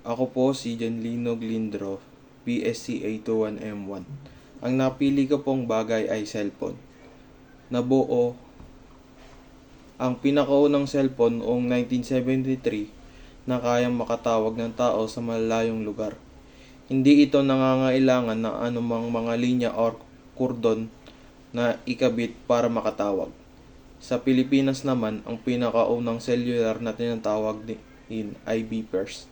Ako po si Janlino Glindro, PSC 821M1. Ang napili ko pong bagay ay cellphone. Nabuo ang pinakaunang cellphone noong 1973 na kayang makatawag ng tao sa malalayong lugar. Hindi ito nangangailangan ng anumang mga linya or kordon na ikabit para makatawag. Sa Pilipinas naman, ang pinakaunang cellular na tinatawag din ay beepers.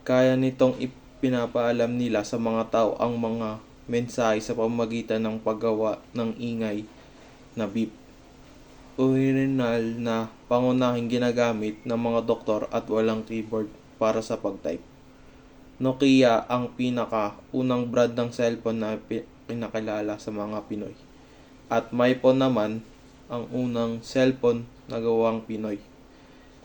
Kaya nitong ipinapaalam nila sa mga tao ang mga mensahe sa pamamagitan ng paggawa ng ingay na beep. Original na pangunahing ginagamit ng mga doktor at walang keyboard para sa pag-type. Nokia ang pinaka-unang brand ng cellphone na pinakilala sa mga Pinoy. At MyPhone naman ang unang cellphone na gawang Pinoy.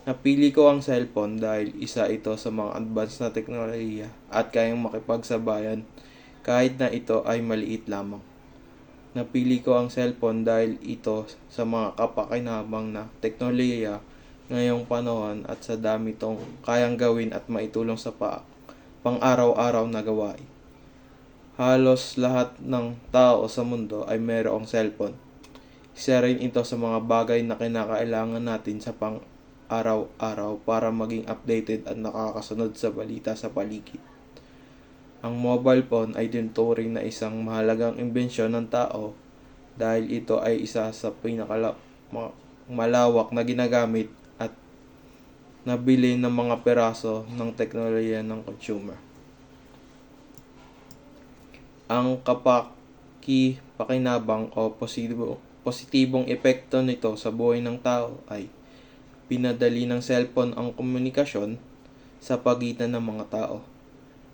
Napili ko ang cellphone dahil isa ito sa mga advanced na teknolohiya at kayang makipagsabayan kahit na ito ay maliit lamang. Napili ko ang cellphone dahil ito sa mga kapakinabang na teknolohiya ngayong panahon at sa dami itong kayang gawin at maitulong sa pang-araw-araw na gawain. Halos lahat ng tao sa mundo ay mayroong cellphone. Isa rin ito sa mga bagay na kinakailangan natin sa pang-araw-araw para maging updated at nakakasunod sa balita sa paligid. Ang mobile phone ay tinuturing na isang mahalagang imbensyon ng tao dahil ito ay isa sa malawak na ginagamit at nabili ng mga peraso ng teknolohiya ng consumer. Ang pakinabang o positibong epekto nito sa buhay ng tao ay pinadali ng cellphone ang komunikasyon sa pagitan ng mga tao.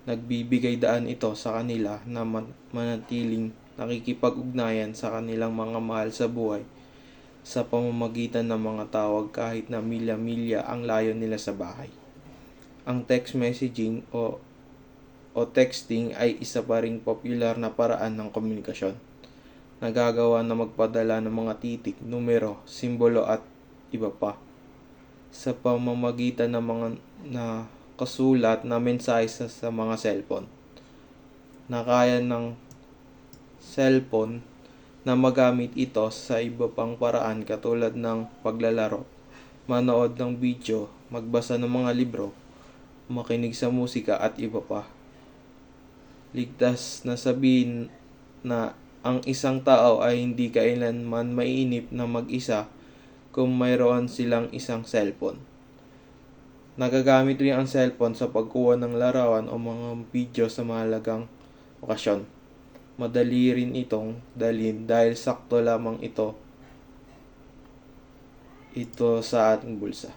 Nagbibigay daan ito sa kanila na manatiling nakikipag-ugnayan sa kanilang mga mahal sa buhay sa pamamagitan ng mga tawag kahit na milya-milya ang layo nila sa bahay. Ang text messaging o texting ay isa pa ring popular na paraan ng komunikasyon. Nagagawa na magpadala ng mga titik, numero, simbolo at iba pa sa pamamagitan ng mga kasulat na mensahe sa mga cellphone. Nakaya ng cellphone na magamit ito sa iba pang paraan katulad ng paglalaro, manood ng video, magbasa ng mga libro, makinig sa musika at iba pa. Ligtas na sabihin na ang isang tao ay hindi kailanman mainip na mag-isa kung mayroon silang isang cellphone. Nagagamit rin ang cellphone sa pagkuha ng larawan o mga video sa mahalagang okasyon. Madali rin itong dalhin dahil sakto lamang ito sa ating bulsa.